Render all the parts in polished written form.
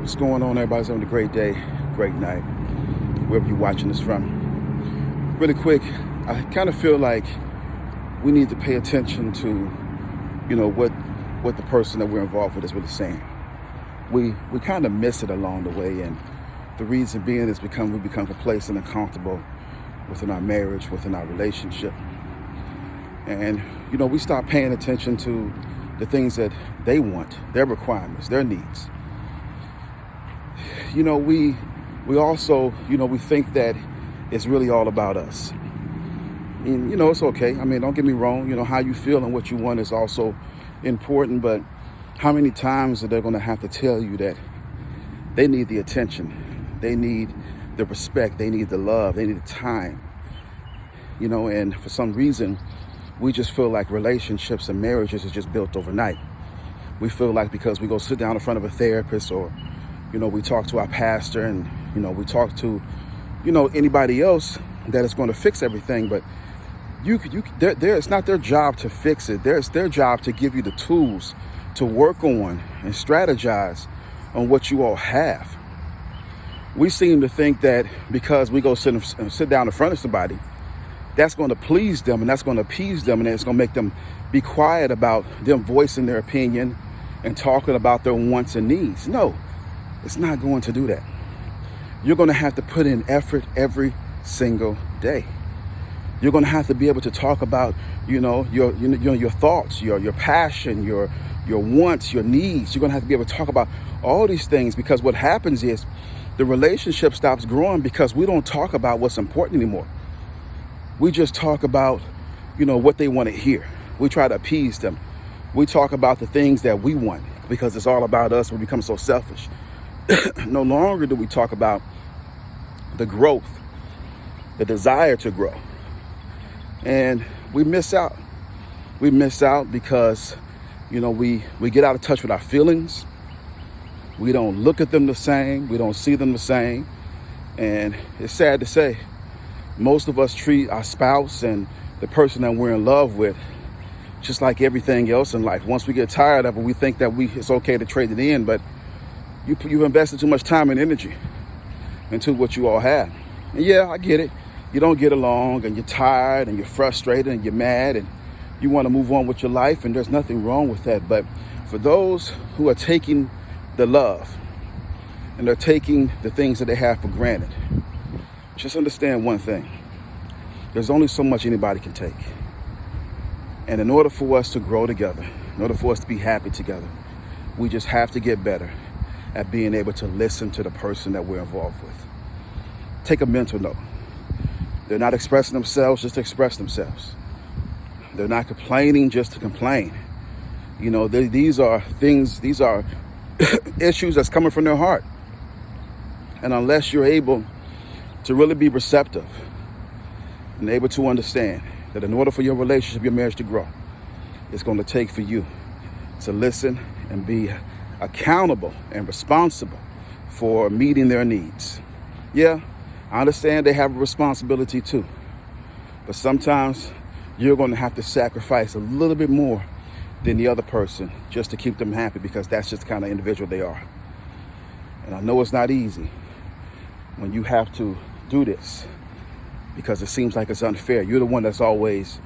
What's going on? Everybody's having a great day, great night, wherever you're watching this from. Really quick, I kind of feel like we need to pay attention to, what the person that we're involved with is really saying. We kind of miss it along the way, and the reason being is we become complacent and comfortable within our marriage, within our relationship. And, we stop paying attention to the things that they want, their requirements, their needs. We also, we think that it's really all about us. And, it's okay. I mean, don't get me wrong. How you feel and what you want is also important, but how many times are they going to have to tell you that they need the attention, they need the respect, they need the love, they need the time, and for some reason, we just feel like relationships and marriages are just built overnight. We feel like because we go sit down in front of a therapist or, we talk to our pastor and, we talk to, anybody else that is going to fix everything. But it's not their job to fix it. It's their job to give you the tools to work on and strategize on what you all have. We seem to think that because we go sit down in front of somebody, that's going to please them and that's going to appease them and it's going to make them be quiet about them voicing their opinion and talking about their wants and needs. No, it's not going to do that. You're going to have to put in effort every single day. You're going to have to be able to talk about, your thoughts, your passion, your wants, your needs. You're going to have to be able to talk about all these things, because what happens is the relationship stops growing because we don't talk about what's important anymore. We just talk about, what they want to hear. We try to appease them. We talk about the things that we want because it's all about us. We become so selfish. No longer do we talk about the growth, the desire to grow. And we miss out. We miss out because, we get out of touch with our feelings. We don't look at them the same. We don't see them the same. And it's sad to say, most of us treat our spouse and the person that we're in love with just like everything else in life. Once we get tired of it, we think that it's okay to trade it in, but you've invested too much time and energy into what you all have. And yeah, I get it. You don't get along and you're tired and you're frustrated and you're mad and you want to move on with your life, and there's nothing wrong with that. But for those who are taking the love and they're taking the things that they have for granted, just understand one thing. There's only so much anybody can take. And in order for us to grow together, in order for us to be happy together, we just have to get better at being able to listen to the person that we're involved with. Take a mental note. They're not expressing themselves just to express themselves. They're not complaining just to complain. These are issues that's coming from their heart. And unless you're able to really be receptive and able to understand that in order for your relationship, your marriage to grow, it's going to take for you to listen and be accountable and responsible for meeting their needs. Yeah, I understand they have a responsibility too, but sometimes you're going to have to sacrifice a little bit more than the other person just to keep them happy, because that's just the kind of individual they are. And I know it's not easy when you have to do this, because it seems like it's unfair. You're the one that's always,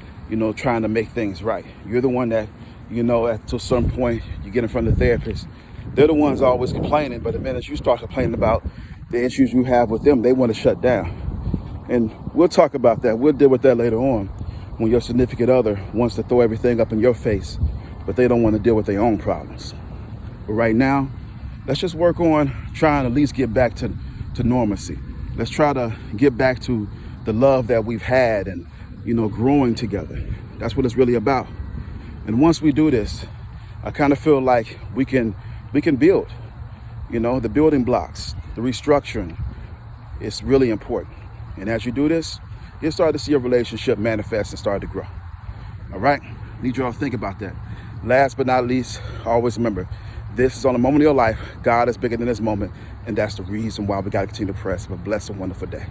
trying to make things right. You're the one that, at some point you get in front of the therapist. They're the ones always complaining, but the minute you start complaining about the issues you have with them, they want to shut down. And we'll talk about that. We'll deal with that later on, when your significant other wants to throw everything up in your face, but they don't want to deal with their own problems. But right now, let's just work on trying to at least get back to normalcy. Let's try to get back to the love that we've had and, growing together. That's what it's really about. And once we do this, I kind of feel like we can build, the building blocks, the restructuring. It's really important. And as you do this, you'll start to see your relationship manifest and start to grow. All right? Need you all to think about that. Last but not least, always remember, this is on a moment of your life. God is bigger than this moment. And that's the reason why we got to continue to press. Have a blessed and wonderful day.